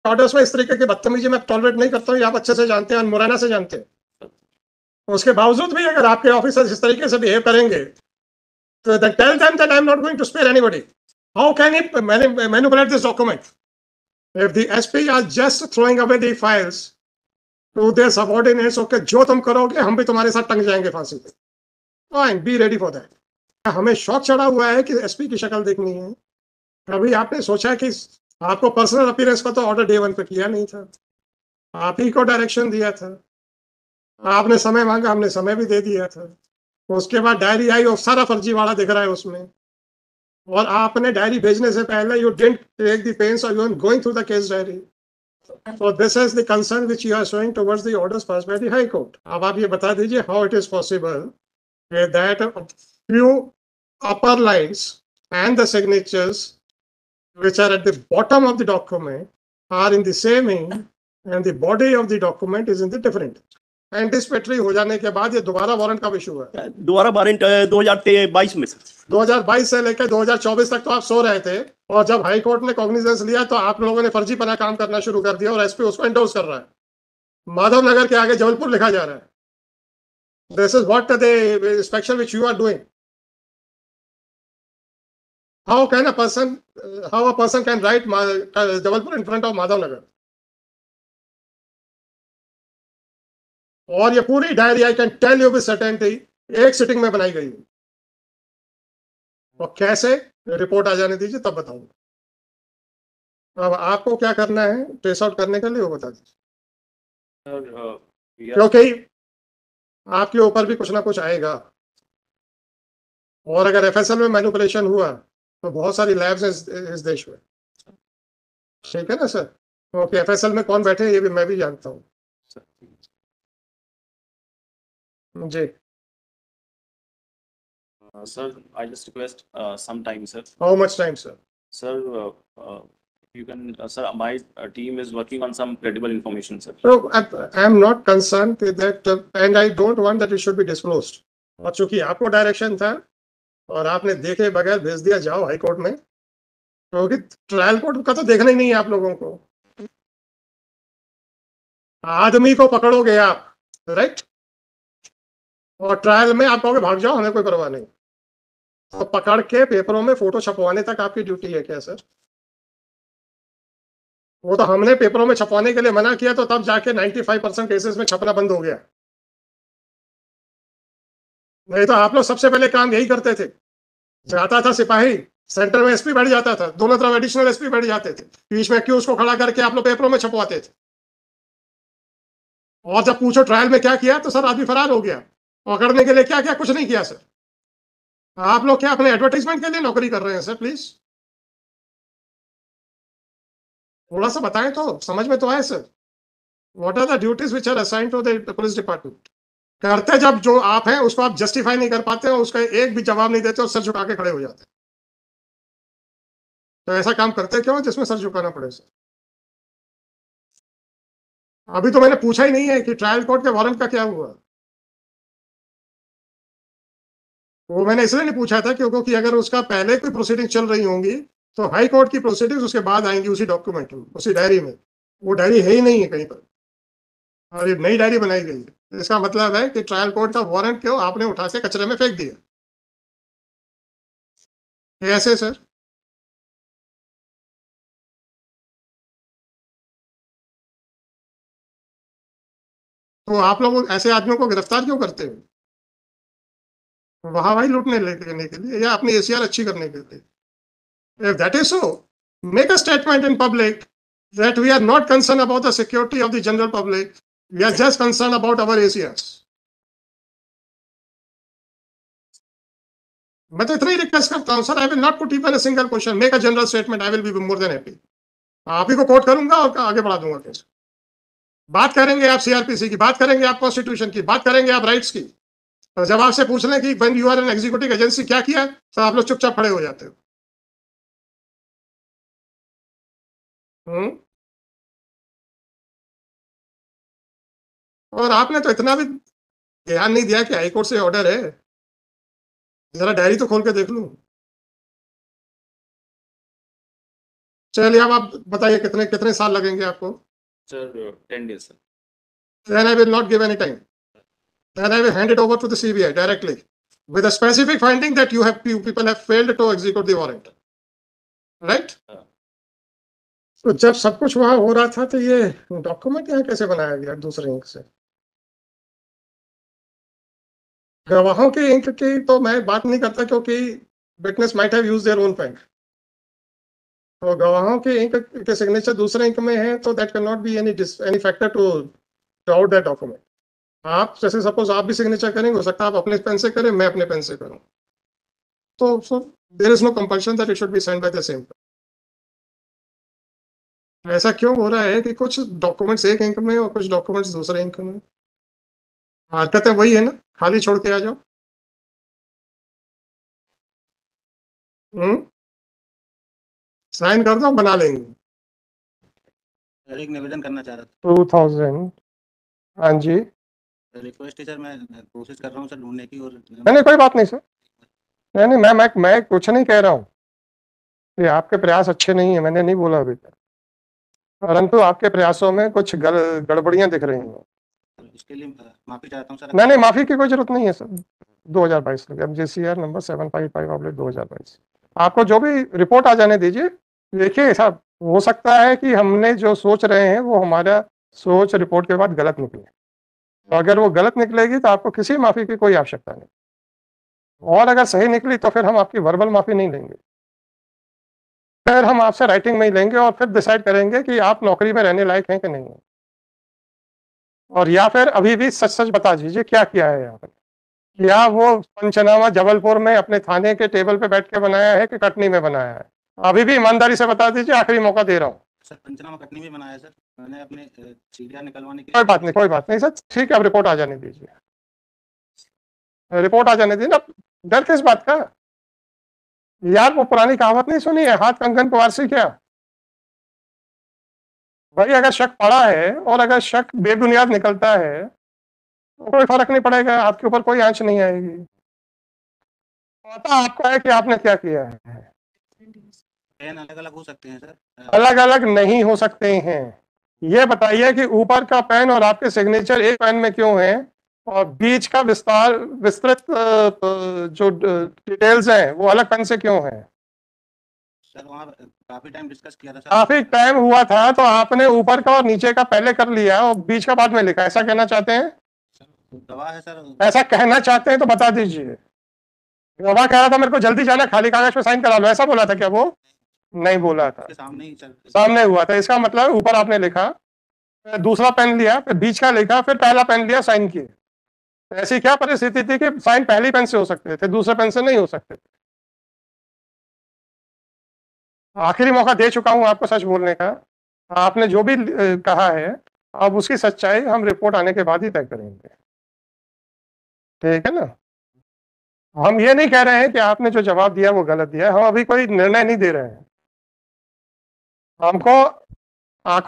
Orders में इस तरीके की बदतमीजी मैं टॉलरेट नहीं करता हूँ, आप अच्छे से जानते हैं, मुरैना से जानते हैं। उसके बावजूद भी अगर आपके ऑफिसर्स इस तरीके से बिहेव करेंगे, तो tell them that I am not going to spare anybody. How can he manipulate this document? If the SP are just throwing away the files to their subordinates, okay, जो तुम करोगे हम भी तुम्हारे साथ टंग जाएंगे फांसी पे। Fine, be ready for that. हमें शौक चढ़ा हुआ है कि एसपी की शक्ल देखनी है। कभी आपने सोचा कि आपको पर्सनल अपीयरेंस का तो ऑर्डर डे 1 पे किया नहीं था, आप ही को डायरेक्शन दिया था, आपने समय मांगा, हमने समय भी दे दिया था। उसके बाद डायरी आई और सारा फर्जीवाड़ा दिख रहा है उसमें, और आपने डायरी भेजने से पहले you didn't take the pains of even going through the case diary. So this is the concern which you are showing towards the orders passed by the High Court. अब आप ये बता दीजिए how it is possible that few upper lines and the signatures which are at the bottom of the document are in the same ink and the body of the document is in the different. Anticipatory हो जाने के बाद ये दोबारा warrant कब issue हुआ? दोबारा warrant 2022 में सर। 2022 से लेकर 2024 तक तो आप सो रहे थे, और जब हाई कोर्ट ने कॉग्निजेंस लिया तो आप लोगों ने फर्जी पना काम करना शुरू कर दिया और एसपी उसको एंडोर्स कर रहा है। माधव नगर के आगे जबलपुर लिखा जा रहा है। This is what the inspection which you are doing. How can a person can write Jabalpur in front of Madhav Nagar? और ये पूरी diary I can tell you with certainty एक सिटिंग में बनाई गई है। और कैसे, रिपोर्ट आ जाने दीजिए तब बताऊंगा। अब आपको क्या करना है ट्रेस आउट करने के लिए, वो बता दीजिए, क्योंकि आपके ऊपर भी कुछ ना कुछ आएगा। और अगर एफएसएल में मैनिपुलेशन हुआ तो बहुत सारी लैब्स हैं इस देश में, ठीक है ना सर? ओके, एफएसएल में कौन बैठे ये भी मैं भी जानता हूँ जी। Sir, I just request some time, sir. How much time sir? Sir, you can, sir, my team is working on some credible information, sir. So I am not concerned with that and I don't want that it should be disclosed. और चूंकि आपको direction था और आपने देखे बगैर भेज दिया जाओ हाई कोर्ट में, क्योंकि ट्रायल कोर्ट का तो देखना ही नहीं है आप लोगों को। आदमी को पकड़ोगे आप, राइट, और ट्रायल में आप कहोगे भाग जाओ, हमें कोई परवाह नहीं। तो पकड़ के पेपरों में फोटो छपवाने तक आपकी ड्यूटी है क्या सर? वो तो हमने पेपरों में छपवाने के लिए मना किया तो तब जाके 95% केसेस में छपना बंद हो गया। नहीं तो आप लोग सबसे पहले काम यही करते थे। जाता था सिपाही, सेंटर में एसपी बैठ जाता था, दोनों तरफ एडिशनल एसपी बैठ जाते थे, बीच में एक्यूज को खड़ा करके आप लोग पेपरों में छपवाते थे। और जब पूछो ट्रायल में क्या किया तो सर आदमी फरार हो गया। पकड़ने के लिए क्या किया? कुछ नहीं किया सर। आप लोग क्या अपने एडवर्टाइजमेंट के लिए नौकरी कर रहे हैं सर? प्लीज थोड़ा सा बताएं तो समझ में तो आए sir. What are the duties which are assigned to the police department? करते जब जो आप हैं उसको आप जस्टिफाई नहीं कर पाते और उसका एक भी जवाब नहीं देते और सर झुका के खड़े हो जाते। तो ऐसा काम करते क्यों जिसमें सर झुकाना पड़े सर? अभी तो मैंने पूछा ही नहीं है कि ट्रायल कोर्ट के वारंट का क्या हुआ। वो मैंने इसलिए नहीं पूछा था क्योंकि अगर उसका पहले कोई प्रोसीडिंग चल रही होंगी तो हाई कोर्ट की प्रोसीडिंग्स उसके बाद आएंगी उसी डॉक्यूमेंट में, उसी डायरी में। वो डायरी है ही नहीं है कहीं पर, और ये नई डायरी बनाई गई है। इसका मतलब है कि ट्रायल कोर्ट का वारंट क्यों आपने उठा के कचरे में फेंक दिया। कैसे सर? तो आप लोग ऐसे आदमियों को गिरफ्तार क्यों करते हो? वहां लूटने लेने के लिए या अपनी एसीआर अच्छी करने के लिए? If that is so, make a statement in public that we are not concerned about the security of the general public. We are just concerned about our ACRs. मैं तो इतना ही रिक्वेस्ट करता हूँ sir, I will not put even a single question, make a general statement, I will be more than happy. आप ही को coat करूंगा और आगे बढ़ा दूंगा केस। बात करेंगे आप सीआरपीसी की, बात करेंगे आप कॉन्स्टिट्यूशन की, बात करेंगे आप राइट्स की, और जब आपसे पूछ लें कि when you are an executive agency क्या किया, तो आप लोग चुपचाप खड़े हो जाते हो। और आपने तो इतना भी ध्यान नहीं दिया कि हाईकोर्ट से ऑर्डर है। जरा डायरी तो खोल के देख लूं। चलिए अब आप बताइए कितने कितने साल लगेंगे आपको? Sir, 10 days, sir. Then I will not give any time. Then I will hand it over to the CBI directly with a specific finding that you people have failed to execute the warrant. Right? हाँ. तो जब सब कुछ वहां हो रहा था तो ये डॉक्यूमेंट यहाँ कैसे बनाया गया दूसरे इंक से? गवाहों की इंक की तो मैं बात नहीं करता क्योंकि witness might have used their own pen. तो गवाहों के इंक के सिग्नेचर दूसरे इंक में है तो that can not be any factor to doubt that document. आप जैसे सपोज आप भी सिग्नेचर करेंगे, हो सकता है आप अपने पेन से करें, मैं अपने पेन से करूं, तो so there is no compulsion that it should be signed by the same. ऐसा क्यों हो रहा है कि कुछ डॉक्यूमेंट्स एक इंक में और कुछ डॉक्यूमेंट्स दूसरे इंक में? हरकतें वही है ना, खाली छोड़ के आ जाओ। साइन कर दो, बना लेंगे। सर एक निवेदन करना चाह रहा 2000। हाँ जी, था। रिक्वेस्ट है सर, मैं कोशिश कर रहा हूँ सर ढूंढने की। और नहीं कोई बात नहीं सर, नहीं मैं कुछ नहीं कह रहा हूँ कि आपके प्रयास अच्छे नहीं है, मैंने नहीं बोला अभी तक, परंतु आपके प्रयासों में कुछ गड़बड़ियां दिख रही हैं। इसके लिए माफी चाहता हूँ सर। नहीं माफी की कोई जरूरत नहीं है सर। 2022 का MJCR नंबर 755/2022 आपको जो भी रिपोर्ट आ जाने दीजिए। देखिए साहब, हो सकता है कि हमने जो सोच रहे हैं वो हमारा सोच रिपोर्ट के बाद गलत निकले, तो अगर वो गलत निकलेगी तो आपको किसी माफी की कोई आवश्यकता नहीं, और अगर सही निकली तो फिर हम आपकी वर्बल माफी नहीं लेंगे, फिर हम आपसे राइटिंग में ही लेंगे और फिर डिसाइड करेंगे कि आप नौकरी में रहने लायक हैं कि नहीं है, और या फिर अभी भी सच सच बता दीजिए क्या किया है यहाँ पर। या वो पंचनामा जबलपुर में अपने थाने के टेबल पे बैठ के बनाया है कि कटनी में बनाया है? अभी भी ईमानदारी से बता दीजिए, आखिरी मौका दे रहा हूँ। सर पंचनामा कटनी में बनाया सर, मैंने अपने सीढ़ियाँ निकलवाने के कोई बात नहीं सर, ठीक है, अब रिपोर्ट आ जाने दीजिए, रिपोर्ट आ जाने दीजिए ना, डर किस बात का यार? वो पुरानी कहावत नहीं सुनी है, हाथ कंगन को वारसी क्या? भाई अगर शक पड़ा है और अगर शक बेबुनियाद निकलता है तो कोई फर्क नहीं पड़ेगा, आपके ऊपर कोई आंच नहीं आएगी। पता आपको है कि आपने क्या किया है। पेन अलग अलग हो सकते हैं सर। अलग अलग नहीं हो सकते हैं। ये बताइए कि ऊपर का पेन और आपके सिग्नेचर एक पेन में क्यों है, और बीच का विस्तृत जो डिटेल्स हैं वो अलग पेन से क्यों है? सर वहाँ काफी टाइम डिस्कस किया था सर। काफी टाइम हुआ था तो आपने ऊपर का और नीचे का पहले कर लिया और बीच का बाद में लिखा, ऐसा कहना चाहते हैं? गवाह है सर। ऐसा कहना चाहते हैं तो बता दीजिए। गवाह कह रहा था मेरे को जल्दी जाना, खाली कागज पे साइन करा लो, ऐसा बोला था क्या वो? नहीं बोला था, सामने ही सर। सामने हुआ था। इसका मतलब ऊपर आपने लिखा, फिर दूसरा पेन लिया, फिर बीच का लिखा, फिर पहला पेन लिया, साइन किए। ऐसी क्या परिस्थिति थी कि साइन पहली पेन से हो सकते थे, दूसरे पेन से नहीं हो सकते थे? आखिरी मौका दे चुका हूं आपको सच बोलने का। आपने जो भी कहा है अब उसकी सच्चाई हम रिपोर्ट आने के बाद ही तय करेंगे, ठीक है ना? हम ये नहीं कह रहे हैं कि आपने जो जवाब दिया वो गलत दिया है, हम अभी कोई निर्णय नहीं दे रहे हैं। हमको आंखों